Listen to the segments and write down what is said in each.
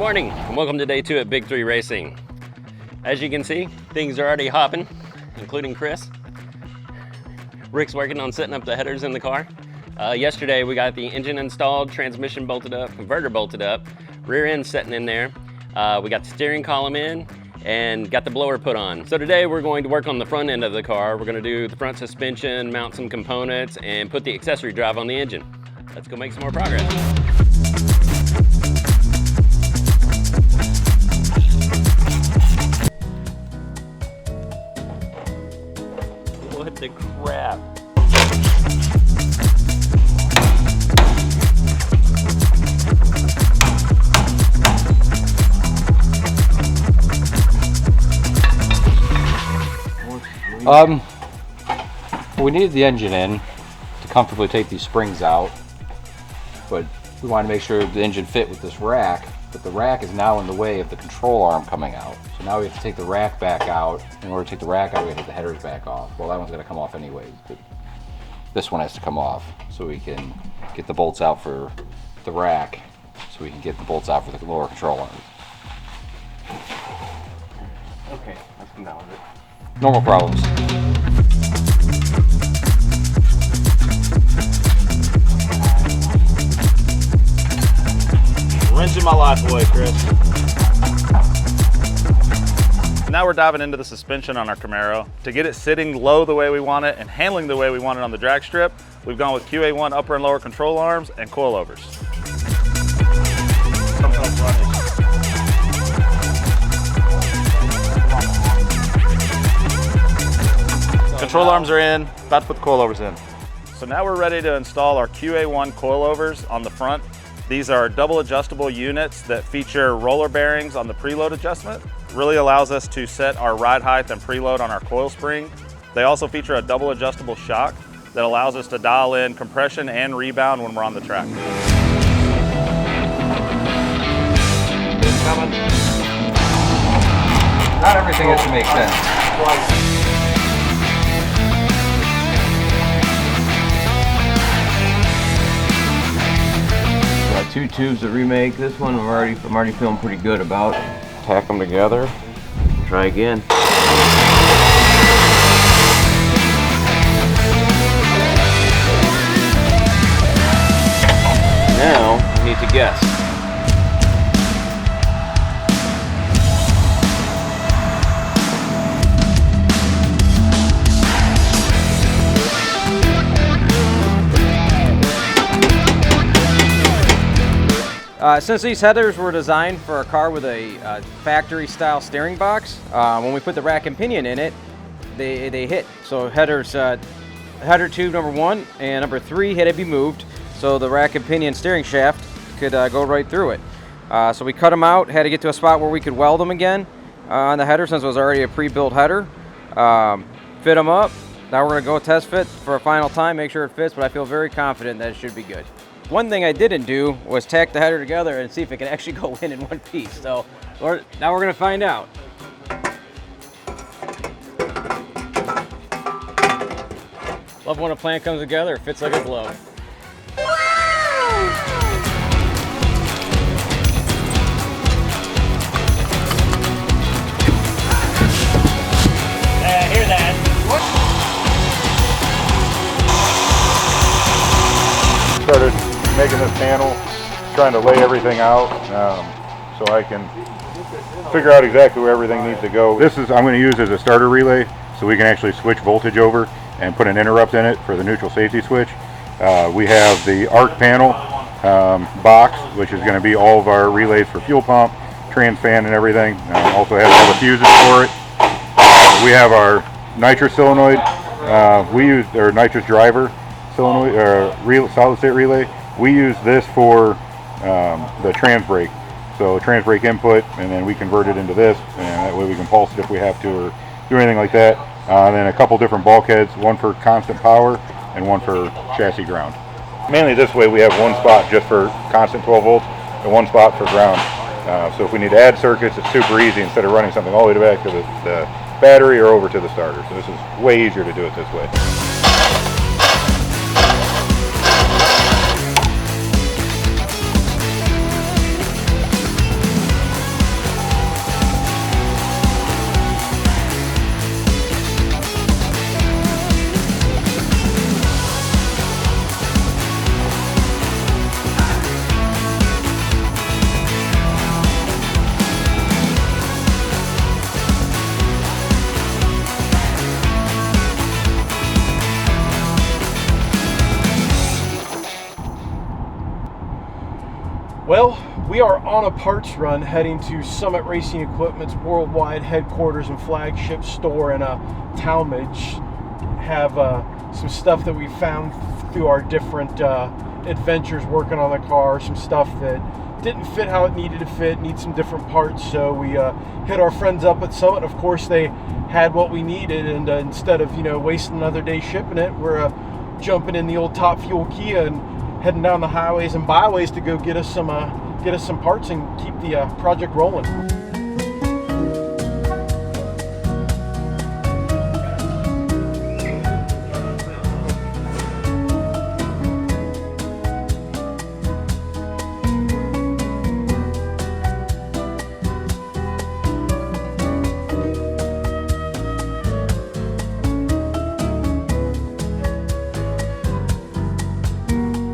morning and welcome to day 2 at Big 3 Racing. As you can see, things are already hopping, including Chris. Rick's working on setting up the headers in the car. Yesterday we got the engine installed, transmission bolted up, converter bolted up, rear end setting in there. We got the steering column in and got the blower put on. So today we're going to work on the front end of the car. We're going to do the front suspension, mount some components, and put the accessory drive on the engine. Let's go make some more progress. What the crap? We needed the engine in to comfortably take these springs out, but we wanted to make sure the engine fit with this rack, but the rack is now in the way of the control arm coming out. So now we have to take the rack back out. In order to take the rack out, we have to take the headers back off. Well, that one's going to come off anyway, but this one has to come off so we can get the bolts out for the rack, so we can get the bolts out for the lower control arm. Okay, let's come down with it. Normal problems. Wrenching my life away, Chris. Now we're diving into the suspension on our Camaro. To get it sitting low the way we want it and handling the way we want it on the drag strip, we've gone with QA1 upper and lower control arms and coilovers. Control arms are in, about to put the coilovers in. So now we're ready to install our QA1 coilovers on the front. These are double adjustable units that feature roller bearings on the preload adjustment. It really allows us to set our ride height and preload on our coil spring. They also feature a double adjustable shock that allows us to dial in compression and rebound when we're on the track. Not everything has to make sense. Got 2 tubes to remake. This one I'm already feeling pretty good about. Tack them together. Try again. Now I need to guess. Since these headers were designed for a car with a factory-style steering box, when we put the rack and pinion in it, they hit. So header tube number 1 and number 3 had to be moved, so the rack and pinion steering shaft could go right through it. So we cut them out, had to get to a spot where we could weld them again on the header since it was already a pre-built header. Fit them up. Now we're going to go test fit for a final time, make sure it fits, but I feel very confident that it should be good. One thing I didn't do was tack the header together and see if it can actually go in one piece. So now we're going to find out. Love when a plan comes together, it fits like a glove. I hear that. Started making this panel, trying to lay everything out so I can figure out exactly where everything needs to go. This is I'm going to use as a starter relay so we can actually switch voltage over and put an interrupt in it for the neutral safety switch. We have the arc panel box, which is going to be all of our relays for fuel pump, trans fan and everything. Also has all the fuses for it. We have our nitrous solenoid. We use our nitrous driver solenoid solid state relay. We use this for the trans brake. So trans brake input, and then we convert it into this, and that way we can pulse it if we have to or do anything like that. And then a couple different bulkheads, one for constant power and one for chassis ground. Mainly this way we have one spot just for constant 12 volts and one spot for ground. So if we need to add circuits, it's super easy instead of running something all the way back to the battery or over to the starter. So this is way easier to do it this way. Well, we are on a parts run heading to Summit Racing Equipment's worldwide headquarters and flagship store in Talmadge. Have some stuff that we found through our different adventures working on the car, some stuff that didn't fit how it needed to fit, need some different parts. So we hit our friends up at Summit. Of course, they had what we needed, and instead of wasting another day shipping it, we're jumping in the old Top Fuel Kia and heading down the highways and byways to go get us some parts and keep the project rolling.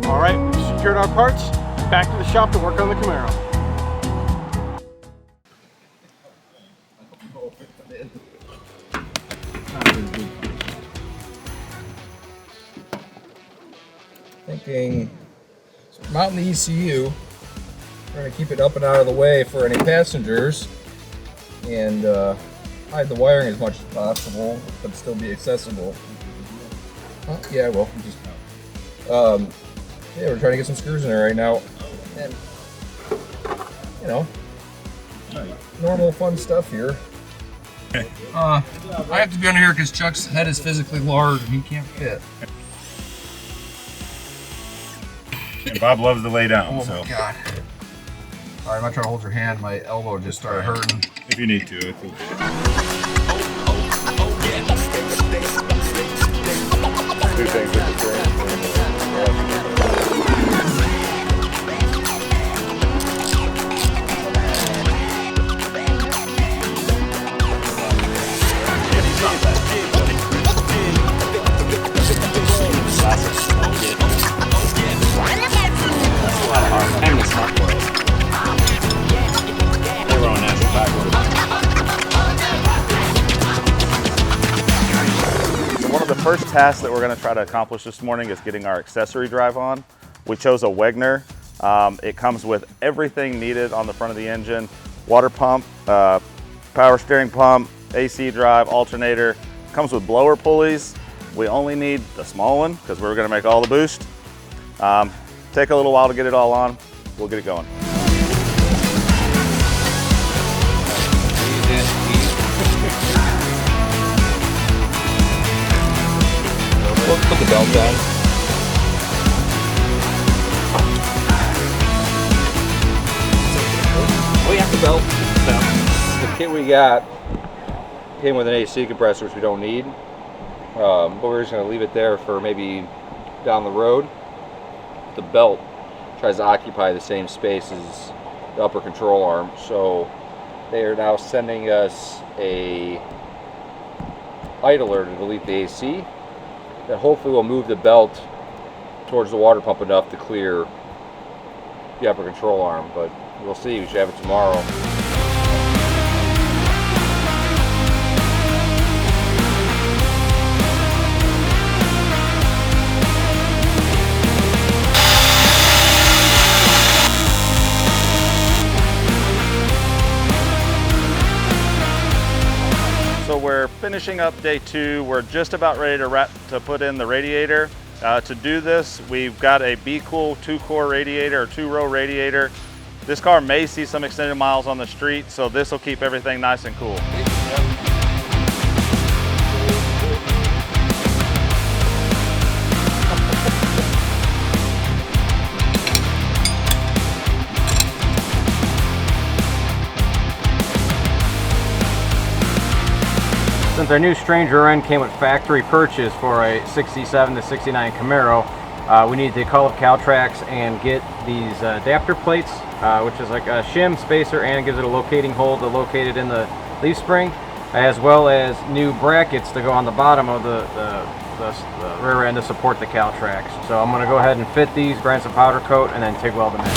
All right, we've secured our parts. Back to the shop to work on the Camaro. Thinking, so mounting the ECU. We're going to keep it up and out of the way for any passengers, and hide the wiring as much as possible, but still be accessible. Yeah, well, yeah, we're trying to get some screws in there right now, and normal fun stuff here. I have to be under here because Chuck's head is physically large and he can't fit. And Bob loves to lay down, Oh so my God. All right, I'm gonna try to hold your hand. My elbow just started hurting. if you need to, it's okay. Do things with the string. One of the first tasks that we're going to try to accomplish this morning is getting our accessory drive on. We chose a Wegner. It comes with everything needed on the front of the engine: water pump, power steering pump, AC drive, alternator. Comes with blower pulleys. We only need the small one because we're going to make all the boost. Take a little while to get it all on. We'll get it going. Put the belt on. We have the belt. The kit we got came with an AC compressor, which we don't need, but we're just going to leave it there for maybe down the road. The belt tries to occupy the same space as the upper control arm, so they are now sending us a idler to delete the AC. That hopefully will move the belt towards the water pump enough to clear the upper control arm, but we'll see. We should have it tomorrow. So we're finishing up day 2. We're just about ready to put in the radiator. To do this, we've got a Be Cool 2-core radiator or 2-row radiator. This car may see some extended miles on the street, so this will keep everything nice and cool. Since our new Stranger End came with factory purchase for a 67 to 69 Camaro, we need to call up Caltrax and get these adapter plates, which is like a shim spacer, and it gives it a locating hole to locate it in the leaf spring, as well as new brackets to go on the bottom of the rear end to support the Caltrax. So I'm going to go ahead and fit these, grind some powder coat, and then TIG weld them in.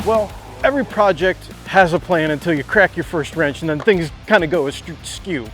Well, every project has a plan until you crack your first wrench, and then things kind of go askew.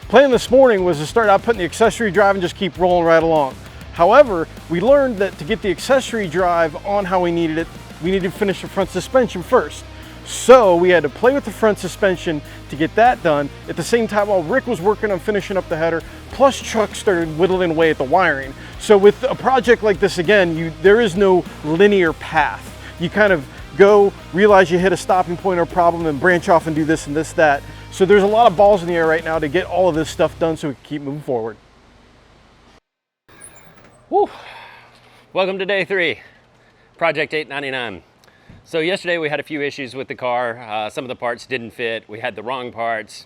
Plan this morning was to start out putting the accessory drive and just keep rolling right along. However, we learned that to get the accessory drive on how we needed it, we needed to finish the front suspension first. So we had to play with the front suspension to get that done. At the same time, while Rick was working on finishing up the header, plus Chuck started whittling away at the wiring. So with a project like this, again, there is no linear path. You kind of go, realize you hit a stopping point or problem, and branch off and do this and this, that. So there's a lot of balls in the air right now to get all of this stuff done so we can keep moving forward. Woo. Welcome to day 3, Project 899. So yesterday we had a few issues with the car. Some of the parts didn't fit. We had the wrong parts,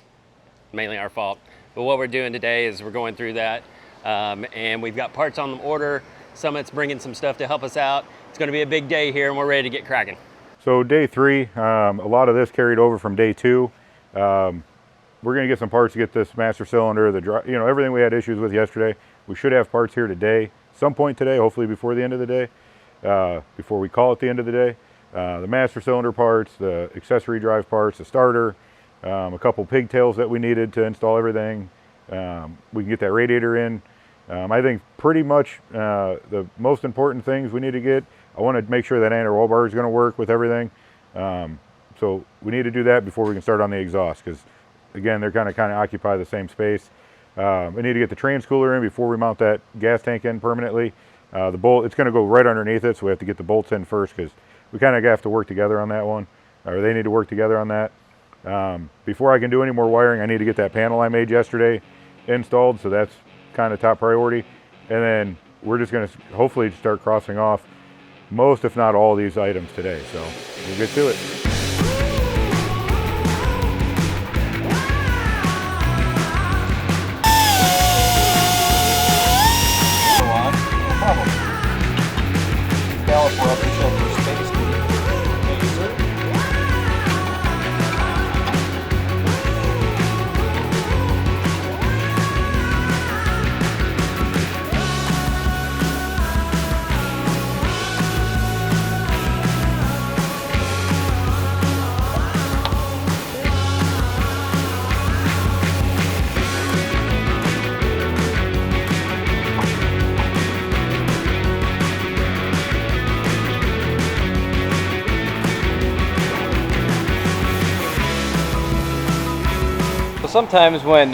mainly our fault. But what we're doing today is we're going through that, and we've got parts on the order. Summit's bringing some stuff to help us out. It's going to be a big day here, and we're ready to get cracking. So day 3, a lot of this carried over from day 2. We're going to get some parts to get this master cylinder, everything we had issues with yesterday. We should have parts here today, some point today, hopefully before the end of the day, before we call it the end of the day. The master cylinder parts, the accessory drive parts, the starter, a couple pigtails that we needed to install everything. We can get that radiator in. I think pretty much the most important things we need to get, I want to make sure that anti-roll bar is going to work with everything. So we need to do that before we can start on the exhaust, because again, they're kind of occupy the same space. We need to get the trans cooler in before we mount that gas tank in permanently. The bolt, it's going to go right underneath it, so we have to get the bolts in first, because we kind of have to work together on that one, or they need to work together on that. Before I can do any more wiring, I need to get that panel I made yesterday installed, so that's kind of top priority. And then we're just going to hopefully start crossing off most, if not all, these items today. So we'll get to it. Sometimes when,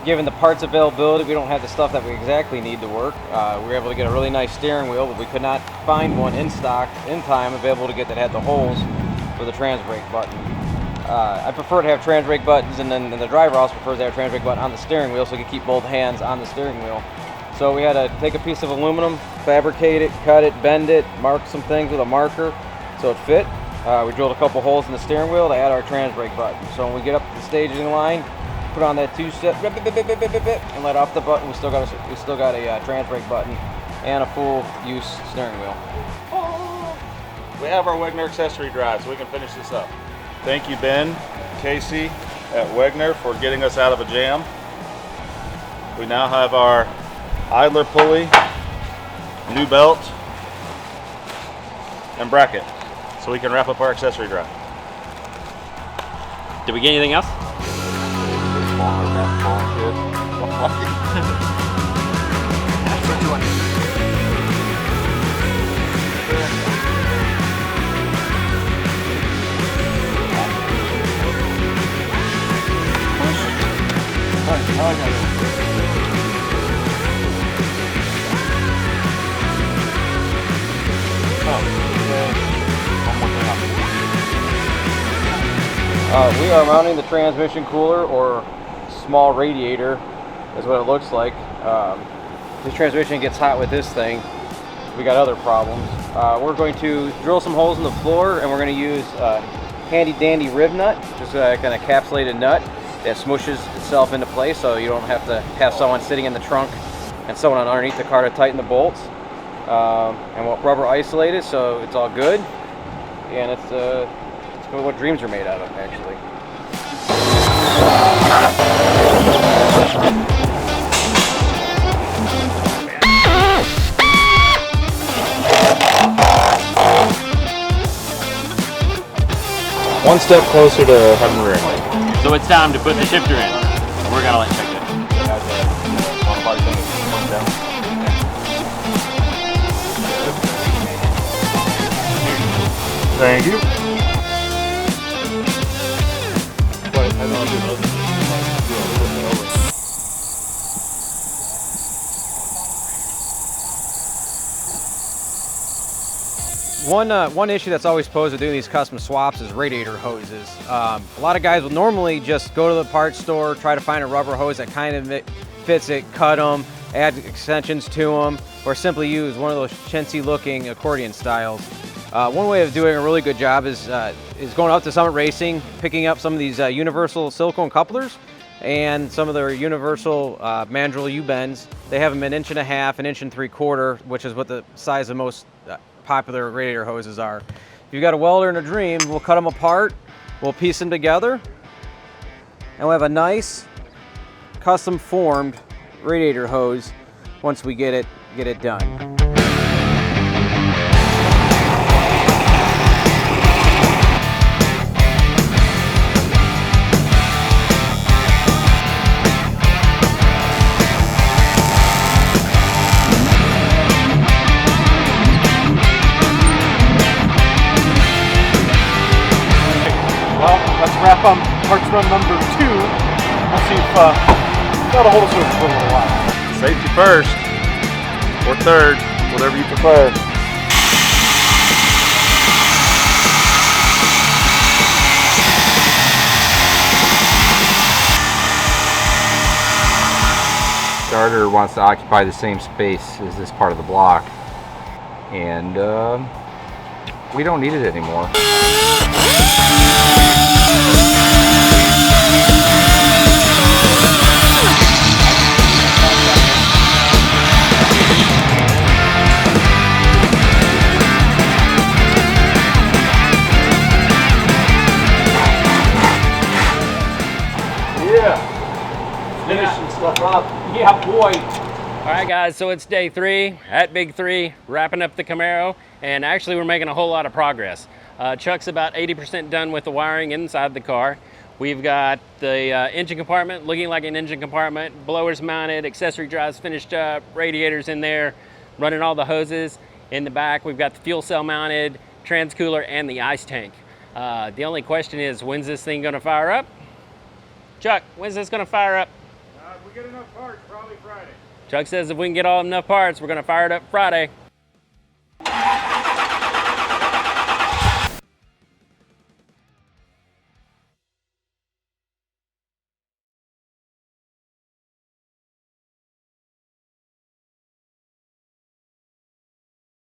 given the parts availability, we don't have the stuff that we exactly need to work. We were able to get a really nice steering wheel, but we could not find one in stock in time available to get that had the holes for the trans brake button. I prefer to have trans brake buttons, and then the driver also prefers to have a trans brake button on the steering wheel so we can keep both hands on the steering wheel. So we had to take a piece of aluminum, fabricate it, cut it, bend it, mark some things with a marker so it fit. We drilled a couple holes in the steering wheel to add our trans brake button. So when we get up to the staging line, put on that 2-step and let off the button. We still got a trans brake button and a full use steering wheel. We have our Wegner accessory drive, so we can finish this up. Thank you, Ben, Casey at Wegner, for getting us out of a jam. We now have our idler pulley, new belt, and bracket, so we can wrap up our accessory drive. Did we get anything else? We are mounting the transmission cooler, or small radiator is what it looks like. The transmission gets hot with this thing. We got other problems. We're going to drill some holes in the floor, and we're going to use a handy dandy rib nut, just a kind of encapsulated nut that smooshes itself into place, so you don't have to have someone sitting in the trunk and someone underneath the car to tighten the bolts. And we'll rubber isolate it so it's all good, and it's what dreams are made out of, actually. one step closer to having rear end. So it's time to put the shifter in. We're gonna let check it. Thank you. One issue that's always posed with doing these custom swaps is radiator hoses. A lot of guys will normally just go to the parts store, try to find a rubber hose that kind of fits it, cut them, add extensions to them, or simply use one of those chintzy looking accordion styles. One way of doing a really good job is going up to Summit Racing, picking up some of these universal silicone couplers and some of their universal mandrel U-bends. They have them an 1.5 inches, 1 3/4 inches, which is what the size of most popular radiator hoses are. If you've got a welder and a dream, we'll cut them apart, we'll piece them together, and we'll have a nice custom formed radiator hose once we get it done. Let's wrap on parts run number 2. We'll see if that'll hold us over for a little while. Safety first, or third, whatever you prefer. Starter wants to occupy the same space as this part of the block, and we don't need it anymore. Finishing stuff up. Yeah, boy. All right, guys, so it's day 3 at Big 3, wrapping up the Camaro, and actually we're making a whole lot of progress. Chuck's about 80% done with the wiring inside the car. We've got the engine compartment looking like an engine compartment, blowers mounted, accessory drives finished up, radiators in there, running all the hoses. In the back, we've got the fuel cell mounted, trans cooler, and the ice tank. The only question is, when's this thing gonna fire up? Chuck, when's this gonna fire up? If we get enough parts, probably Friday. Chuck says if we can get all enough parts, we're gonna fire it up Friday.